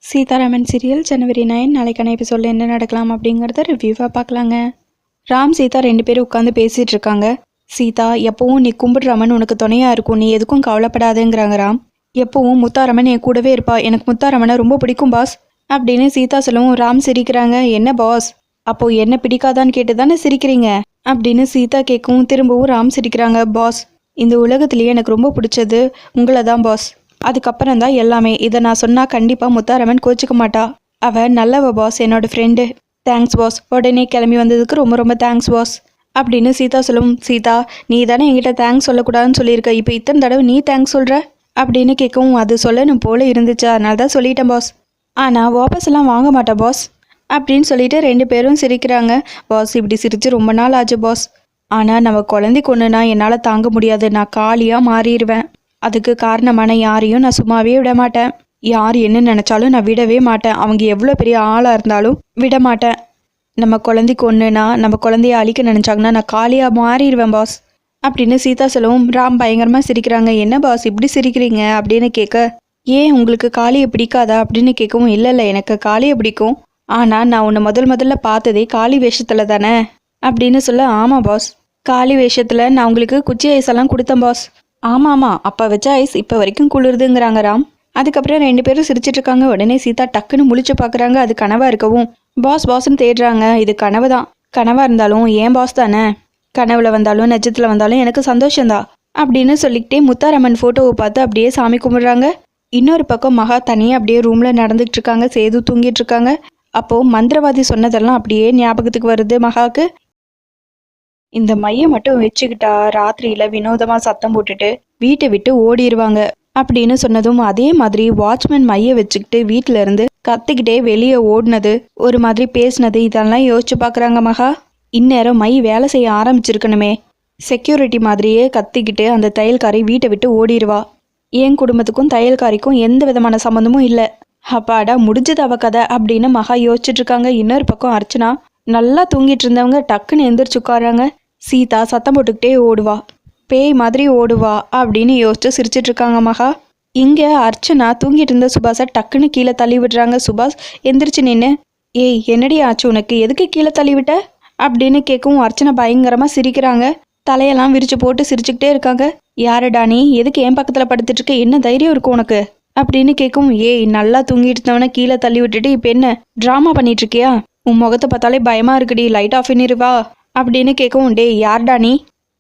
Sitharaman serial ஜனவரி 9 நாளைக்கான எபிசோடில் என்ன நடக்கலாம் அப்படிங்கிறத ரிவ்யூவாக பார்க்கலாங்க. ராம் சீதா 2 பேரும் உட்காந்து பேசிகிட்டு இருக்காங்க. சீதா, எப்பவும் நீ கும்பிடுறாமன் உனக்கு துணையாக இருக்கும், நீ எதுக்கும் கவலைப்படாதுங்கிறாங்க ராம். எப்பவும் முத்தாரமன் என் கூடவே இருப்பா, எனக்கு முத்தாரமனை ரொம்ப பிடிக்கும் பாஸ் அப்படின்னு சீதா சொல்லவும் ராம் சிரிக்கிறாங்க. என்ன பாஸ், அப்போது என்ன பிடிக்காதான்னு கேட்டு தானே சிரிக்கிறீங்க அப்படின்னு சீதா கேட்கவும் திரும்பவும் ராம் சிரிக்கிறாங்க. பாஸ், இந்த உலகத்துலேயே எனக்கு ரொம்ப பிடிச்சது உங்களை தான் பாஸ், அதுக்கப்புறம் தான் எல்லாமே. இதை நான் சொன்னால் கண்டிப்பாக முத்தாரமன் கோச்சிக்க மாட்டா, அவள் நல்லவ பாஸ், என்னோட ஃப்ரெண்டு. தேங்க்ஸ் பாஸ், உடனே கிளம்பி வந்ததுக்கு ரொம்ப ரொம்ப தேங்க்ஸ் பாஸ் அப்படின்னு சீதா சொல்லும். சீதா, நீ தானே என்கிட்ட தேங்க்ஸ் சொல்லக்கூடாதுன்னு சொல்லியிருக்க, இப்போ இத்தனை தடவை நீ தேங்க்ஸ் சொல்கிற அப்படின்னு கேட்கவும், அது சொல்லணும் போல இருந்துச்சு, அதனால தான் சொல்லிட்டேன் பாஸ், ஆனால் வாபஸ் எல்லாம் வாங்க மாட்டேன் பாஸ் அப்படின்னு சொல்லிட்டு 2 பேரும் சிரிக்கிறாங்க. பாஸ், இப்படி சிரித்து ரொம்ப நாள் ஆச்சு பாஸ், ஆனால் நம்ம குழந்தைக்கு ஒன்றுனா என்னால் தாங்க முடியாது, நான் காலியாக மாறிடுவேன். அதுக்கு காரணமான யாரையும் நான் சும்மாவே விட மாட்டேன், யார் என்ன நினச்சாலும் நான் விடவே மாட்டேன், அவங்க எவ்வளோ பெரிய ஆளாக இருந்தாலும் விட மாட்டேன். நம்ம குழந்தைக்கு ஒன்றுனா, நம்ம குழந்தைய அழிக்க நினச்சாங்கன்னா நான் காலியாக மாறிடுவேன் பாஸ் அப்படின்னு சீதா சொல்லவும் ராம் பயங்கரமாக சிரிக்கிறாங்க. என்ன பாஸ் இப்படி சிரிக்கிறீங்க அப்படின்னு கேட்க, ஏன் உங்களுக்கு காளியை பிடிக்காதா அப்படின்னு கேட்கவும், இல்லை எனக்கு காளியை பிடிக்கும், ஆனால் நான் உன்னை முதல்ல பார்த்ததே காளி வேஷத்தில் தானே அப்படின்னு சொல்ல, ஆமாம் பாஸ், காளி வேஷத்தில் நான் உங்களுக்கு குச்சி ஐஸெல்லாம் கொடுத்தேன் பாஸ். ஆமாம், அப்போ வச்ச ஐஸ் இப்போ வரைக்கும் குளிருதுங்கிறாங்க ராம். அதுக்கப்புறம் 2 பேரும் சிரிச்சிட்டு இருக்காங்க. உடனே சீதா டக்குன்னு முழிச்சு பார்க்குறாங்க. அது கனவாக இருக்கவும் பாஸ்ன்னு தேடுறாங்க. இது கனவு தான், கனவாக இருந்தாலும் ஏன் பாஸ் தானே, கனவுல வந்தாலும் நட்சத்திரத்தில் வந்தாலும் எனக்கு சந்தோஷம்தான் அப்படின்னு சொல்லிக்கிட்டே முத்தாரம்மன் ஃபோட்டோவை பார்த்து அப்படியே சாமி கும்பிட்றாங்க. இன்னொரு பக்கம் மகா தனியாக அப்படியே ரூமில் நடந்துகிட்டு இருக்காங்க. சேது தூங்கிட்டு இருக்காங்க. அப்போது மந்திரவாதி சொன்னதெல்லாம் அப்படியே ஞாபகத்துக்கு வருது மகாவுக்கு. இந்த மையை மட்டும் வச்சுக்கிட்டா ராத்திரியில் வினோதமாக சத்தம் போட்டுட்டு வீட்டை விட்டு ஓடிடுவாங்க அப்படின்னு சொன்னதும், அதே மாதிரி வாட்ச்மேன் மையை வச்சுக்கிட்டு வீட்டில இருந்து கத்திக்கிட்டே வெளியே ஓடினது, ஒரு மாதிரி பேசினது, இதெல்லாம் யோசிச்சு பார்க்குறாங்க மகா. இந்நேரம் மை வேலை செய்ய ஆரம்பிச்சிருக்கணுமே, செக்யூரிட்டி மாதிரியே கத்திக்கிட்டு அந்த தையல்காரி வீட்டை விட்டு ஓடிடுவா. என் குடும்பத்துக்கும் தையல்காரிக்கும் எந்த விதமான சம்மந்தமும் இல்லை, அப்பாடா முடிஞ்சது அவ கதை அப்படின்னு மகா யோசிச்சுட்டு இருக்காங்க. இன்னொரு பக்கம் அர்ச்சனா நல்லா தூங்கிட்டு இருந்தவங்க டக்குன்னு எந்திரிச்சு உட்காராங்க. சீதா சத்தம் போட்டுக்கிட்டே ஓடுவா, பேய் மாதிரி ஓடுவா அப்படின்னு யோசிச்சு சிரிச்சிட்டு இருக்காங்க மகா. இங்கே அர்ச்சனா தூங்கிட்டு இருந்த சுபாஷை டக்குன்னு கீழே தள்ளி விடுறாங்க. சுபாஷ் எந்திரிச்சு நின்று, ஏய் என்னடி ஆச்சு உனக்கு, எதுக்கு கீழே தள்ளி விட்ட அப்படின்னு கேட்கவும் அர்ச்சனா பயங்கரமாக சிரிக்கிறாங்க. தலையெல்லாம் விரிச்சு போட்டு சிரிச்சுக்கிட்டே இருக்காங்க. யாருடா நீ, எதுக்கு என் பக்கத்தில் படுத்துட்டு இருக்க, என்ன தைரியம் இருக்கும் உனக்கு அப்படின்னு கேட்கும். ஏய், நல்லா தூங்கிட்டு இருந்தவனை கீழே தள்ளி விட்டுட்டு இப்போ என்ன ட்ராமா பண்ணிட்டு இருக்கியா, உன் முகத்தை பார்த்தாலே பயமா இருக்குடி, லைட் ஆஃப் பண்ணிருவா அப்படின்னு கேட்கவும், டே யார்டா நீ,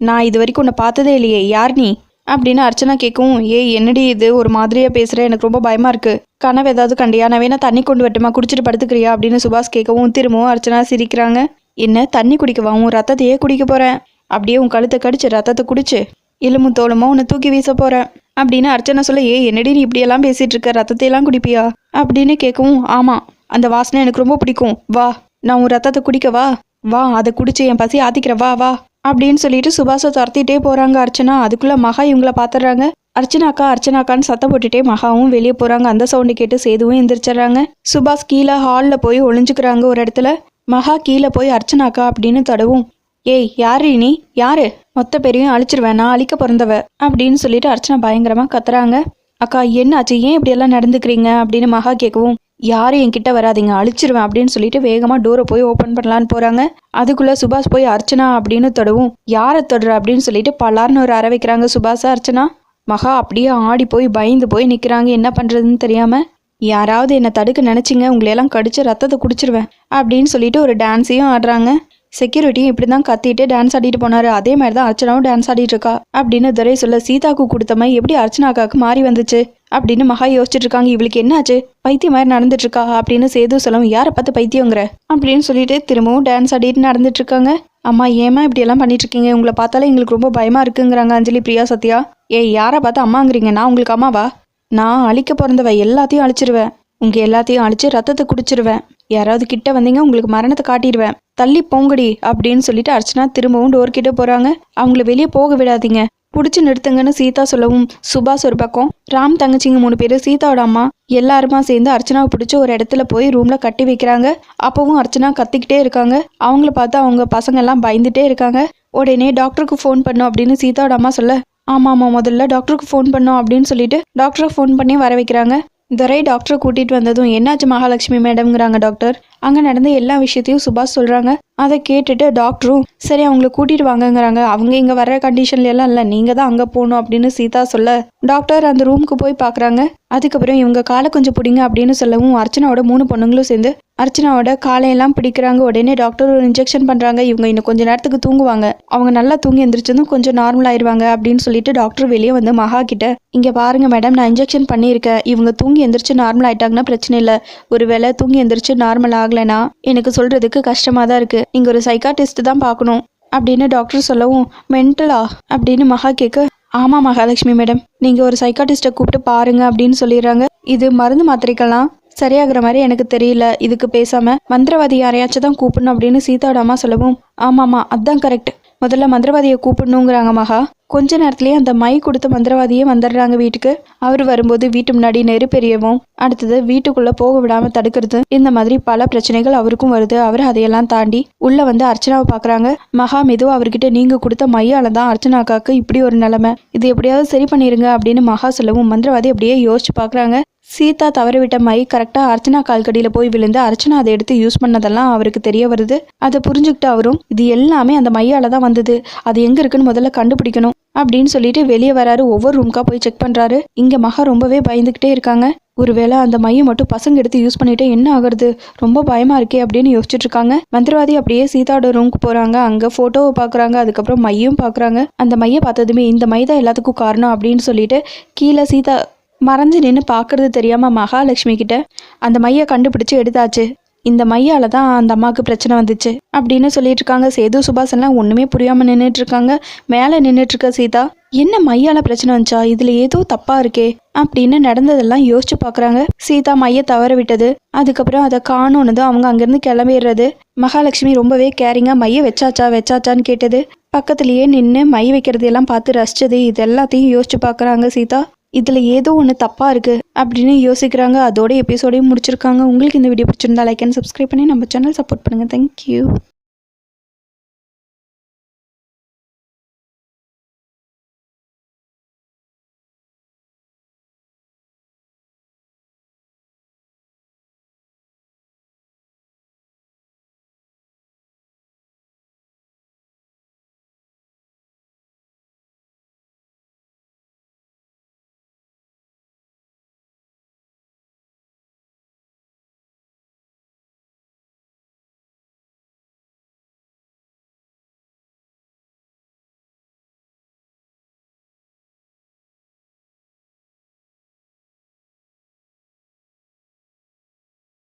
நான் இது வரைக்கும் உன்னை பார்த்ததே இல்லையே, யார் நீ அப்படின்னு அர்ச்சனா கேட்கவும், ஏய் என்னடி இது ஒரு மாதிரியா பேசுற, எனக்கு ரொம்ப பயமா இருக்கு, கனவு ஏதாவது கண்டியா, நான் வேணா தண்ணி கொண்டு வரட்டுமா, குடிச்சிட்டு படுத்துக்கிறியா அப்படின்னு சுபாஷ் கேட்கவும் திரும்பவும் அர்ச்சனா சிரிக்கிறாங்க. என்ன தண்ணி குடிக்கவா, உன் ரத்தத்தையே குடிக்க போறேன், அப்படியே உன் கழுத்தை கடிச்சு ரத்தத்தை குடிச்சு எலும்பும் தோலுமோ உன்னை தூக்கி வீச போறேன் அப்படின்னு அர்ச்சனா சொல்ல, ஏய் என்னடி நீ இப்படியெல்லாம் பேசிட்டு இருக்க, ரத்தத்தையெல்லாம் குடிப்பியா அப்படின்னு கேட்கவும், ஆமா அந்த வாசனை எனக்கு ரொம்ப பிடிக்கும், வா நான் உன் ரத்தத்தை குடிக்கவா, வா அதை குடிச்சு என் பசி ஆத்திக்கிற, வா வா அப்படின்னு சொல்லிட்டு சுபாஷை துரத்திட்டே போறாங்க அர்ச்சனா. அதுக்குள்ள மகா இவங்கள பாத்துறாங்க. அர்ச்சனாக்கான்னு சத்தம் போட்டுட்டே மகாவும் வெளியே போறாங்க. அந்த சவுண்டு கேட்டு சேதுவும் எந்திரிச்சிடறாங்க. சுபாஷ் கீழே ஹாலில் போய் ஒளிஞ்சுக்கிறாங்க ஒரு இடத்துல. மகா கீழே போய் அர்ச்சனாக்கா அப்படின்னு தடவும், ஏய் யாரு நீ, யாரு, மொத்த பேரையும் அழிச்சிருவேன், நான் அழிக்க பிறந்தவ அப்படின்னு சொல்லிட்டு அர்ச்சனா பயங்கரமா கத்துறாங்க. அக்கா என்னாச்சு, ஏன் இப்படியெல்லாம் நடந்துக்கிறீங்க அப்படின்னு மகா கேட்கவும், யாரும் என்கிட்ட வராதிங்க, அழிச்சிருவேன் அப்படின்னு சொல்லிட்டு வேகமாக டோரை போய் ஓப்பன் பண்ணலான்னு போகிறாங்க. அதுக்குள்ளே சுபாஷ் போய் அர்ச்சனா அப்படின்னு தொடவும், யாரை தொடுற அப்படின்னு சொல்லிட்டு பலார்னு ஒரு அறை வைக்கிறாங்க சுபாஷா அர்ச்சனா. மகா அப்படியே ஆடி போய் பயந்து போய் நிற்கிறாங்க, என்ன பண்ணுறதுன்னு தெரியாமல். யாராவது என்னை தடுக்க நினச்சிங்க, உங்களையெல்லாம் கடிச்சு ரத்தத்தை குடிச்சிருவேன் அப்படின்னு சொல்லிட்டு ஒரு டான்ஸையும் ஆடுறாங்க. செக்யூரிட்டியும் இப்படி தான் கத்திட்டு டான்ஸ் ஆடிட்டு போனாரு, அதே மாதிரி தான் அர்ச்சனாவும் டான்ஸ் ஆடிட்டு இருக்கா அப்படின்னு துரை சொல்ல, சீதாக்கு கொடுத்த மாதிரி எப்படி அர்ச்சனாக்காவுக்கு மாறி வந்துச்சு அப்படின்னு மகா யோசிச்சுட்டு இருக்காங்க. இவளுக்கு என்னாச்சு, பைத்தியம் மாதிரி நடந்துட்டு இருக்கா அப்படின்னு சேது சொல்லவும், யாரை பார்த்து பைத்தியங்கிற அப்படின்னு சொல்லிட்டு திரும்பவும் டான்ஸ் ஆடிட்டு நடந்துட்டு இருக்காங்க. அம்மா ஏமா இப்படி எல்லாம் பண்ணிட்டு இருக்கீங்க, உங்களை பார்த்தாலே எங்களுக்கு ரொம்ப பயமா இருக்குங்கிறாங்க அஞ்சலி, பிரியா, சத்யா. ஏய் யாரை பார்த்து அம்மாங்கிறீங்க, நான் உங்களுக்கு அம்மாவா, நான் அழிக்க பிறந்தவ, எல்லாத்தையும் அழிச்சிருவேன், உங்க எல்லாத்தையும் அழிச்சு ரத்தத்தை குடிச்சிருவேன், யாராவது கிட்ட வந்தீங்க உங்களுக்கு மரணத்தை காட்டிடுவேன், தள்ளி போங்கடி அப்படின்னு சொல்லிட்டு அர்ச்சனா திரும்பவும் டோர் கிட்ட போறாங்க. அவங்கள வெளியே போக விடாதீங்க, பிடிச்சி நிறுத்துங்கன்னு சீதா சொல்லவும் சுபாஷ் ஒரு பக்கம், ராம் தங்கச்சிங்க 3 பேர் சீதாவோட அம்மா எல்லாருமா சேர்ந்து அர்ச்சனாவை பிடிச்சி ஒரு இடத்துல போய் ரூம்ல கட்டி வைக்கிறாங்க. அப்பவும் அர்ச்சனா கத்திக்கிட்டே இருக்காங்க. அவங்கள பார்த்து அவங்க பசங்க எல்லாம் பயந்துட்டே இருக்காங்க. உடனே டாக்டருக்கு ஃபோன் பண்ணோம் அப்படின்னு சீதாவோட அம்மா சொல்ல, ஆமாம் முதல்ல டாக்டருக்கு ஃபோன் பண்ணோம் அப்படின்னு சொல்லிட்டு டாக்டரை ஃபோன் பண்ணி வர வைக்கிறாங்க. துரை டாக்டரை கூட்டிகிட்டு வந்ததும் என்னாச்சு மகாலட்சுமி மேடம்ங்கிறாங்க டாக்டர். அங்கே நடந்த எல்லா விஷயத்தையும் சுபாஷ் சொல்கிறாங்க. அதை கேட்டுட்டு டாக்டரும் சரி அவங்கள கூட்டிகிட்டு வாங்கங்கிறாங்க. அவங்க இங்கே வர்ற கண்டிஷன்ல எல்லாம் இல்லை, நீங்கள் தான் அங்கே போகணும் அப்படின்னு சீதா சொல்ல டாக்டர் அந்த ரூமுக்கு போய் பார்க்குறாங்க. அதுக்கப்புறம் இவங்க காலை கொஞ்சம் பிடிங்க அப்படின்னு சொல்லவும் அர்ச்சனாவோட 3 பொண்ணுங்களும் சேர்ந்து அர்ச்சனாவோட காலையெல்லாம் பிடிக்கிறாங்க. உடனே டாக்டர் ஒரு இன்ஜெக்ஷன் பண்ணுறாங்க. இவங்க இன்னும் கொஞ்சம் நேரத்துக்கு தூங்குவாங்க, அவங்க நல்லா தூங்கி எந்திரிச்சதும் கொஞ்சம் நார்மல் ஆயிடுவாங்க அப்படின்னு சொல்லிட்டு டாக்டர் வெளியே வந்து மகா கிட்ட இங்கே பாருங்க மேடம், நான் இன்ஜெக்ஷன் பண்ணியிருக்கேன், இவங்க தூங்கி எந்திரிச்சு நார்மல் ஆயிட்டாங்கன்னா பிரச்சனை இல்லை, ஒருவேளை தூங்கி எந்திரிச்சு நார்மல் ஆகலைன்னா எனக்கு சொல்கிறதுக்கு கஷ்டமாக தான் இருக்குது, நீங்கள் ஒரு சைக்காட்டிஸ்ட் தான் பார்க்கணும் அப்படின்னு டாக்டர் சொல்லவும் மென்டலா அப்படின்னு மகா கேட்க ஆமாம் மகாலட்சுமி மேடம், நீங்கள் ஒரு சைக்காட்டிஸ்ட்டை கூப்பிட்டு பாருங்க அப்படின்னு சொல்லிடுறாங்க. இது மருந்து மாத்திரைக்கெல்லாம் சரியாகிற மாதிரி எனக்கு தெரியல, இதுக்கு பேசாமல் மந்திரவாதி யாரையாச்சும் தான் கூப்பிடணும் அப்படின்னு சீதாவோட அம்மா சொல்லவும் ஆமாம்மா அதான் கரெக்ட், முதல்ல மந்திரவாதியை கூப்பிடணுங்கிறாங்க மகா. கொஞ்ச நேரத்துலேயே அந்த மை கொடுத்த மந்திரவாதியே வந்துடுறாங்க வீட்டுக்கு. அவர் வரும்போது வீட்டு முன்னாடி நெருப்பெரியவும் அடுத்தது வீட்டுக்குள்ளே போக விடாமல் தடுக்கிறது, இந்த மாதிரி பல பிரச்சனைகள் அவருக்கும் வருது. அவர் அதையெல்லாம் தாண்டி உள்ளே வந்து அர்ச்சனாவை பார்க்குறாங்க. மகா மெதுவாக அவர்கிட்ட நீங்கள் கொடுத்த மையால தான் அர்ச்சனாக்காக்கு இப்படி ஒரு நிலைமை, இது எப்படியாவது சரி பண்ணிடுங்க அப்படின்னு மகா சொல்லவும் மந்திரவாதி அப்படியே யோசிச்சு பார்க்குறாங்க. சீதா தவறவிட்ட மை கரெக்டாக அர்ச்சனா கால்கடியில் போய் விழுந்து அர்ச்சனா அதை எடுத்து யூஸ் பண்ணதெல்லாம் அவருக்கு தெரிய வருது. அதை புரிஞ்சுக்கிட்டு அவரும் இது எல்லாமே அந்த மையால தான் வந்தது, அது எங்கே இருக்குன்னு முதல்ல கண்டுபிடிக்கணும் அப்படின்னு சொல்லிட்டு வெளியே வராரு. ஒவ்வொரு ரூம்க்கா போய் செக் பண்ணுறாரு. இங்கே மகா ரொம்பவே பயந்துக்கிட்டே இருக்காங்க. ஒருவேளை அந்த மையை மட்டும் பசங்க எடுத்து யூஸ் பண்ணிட்டு என்ன ஆகுறது, ரொம்ப பயமா இருக்கே அப்படின்னு யோசிச்சுட்டு இருக்காங்க. மந்திரவாதி அப்படியே சீதாவோட ரூமுக்கு போறாங்க. அங்க போட்டோவை பாக்குறாங்க, அதுக்கப்புறம் மையும் பாக்குறாங்க. அந்த மையை பார்த்ததுமே இந்த மை தான் எல்லாத்துக்கும் காரணம் அப்படின்னு சொல்லிட்டு கீழே சீதா மறைஞ்சு நின்று பார்க்கறது தெரியாம மகாலட்சுமி கிட்ட அந்த மையை கண்டுபிடிச்சு எடுத்தாச்சு, இந்த மையால தான் அந்த அம்மாவுக்கு பிரச்சனை வந்துச்சு அப்படின்னு சொல்லிட்டு இருக்காங்க. சேது சுபாஷ் எல்லாம் ஒண்ணுமே புரியாம நின்றுட்டு இருக்காங்க. மேலே நின்றுட்டு இருக்க சீதா என்ன மையால பிரச்சனை வந்துச்சா, இதுல ஏதோ தப்பா இருக்கே அப்படின்னு நடந்ததெல்லாம் யோசிச்சு பாக்குறாங்க. சீதா மைய தவற விட்டது, அதுக்கப்புறம் அதை காணோன்னு அவங்க அங்கிருந்து கிளம்பிடுறது. மகாலட்சுமி ரொம்பவே கேரிங்கா மைய வச்சாச்சான்னு கேட்டது. பக்கத்துலயே நின்று மை வைக்கிறது எல்லாம் பார்த்து ரசிச்சது, இது எல்லாத்தையும் யோசிச்சு பாக்குறாங்க சீதா. இதுல ஏதோ ஒன்று தப்பா இருக்கு அப்படின்னு யோசிக்கிறாங்க. அதோட எபிசோடையும் முடிச்சிருக்காங்க. உங்களுக்கு இந்த வீடியோ பிடிச்சிருந்தா லைக் அண்ட் சப்ஸ்கிரைப் பண்ணி நம்ம சேனல் சப்போர்ட் பண்ணுங்க. தேங்க்யூ.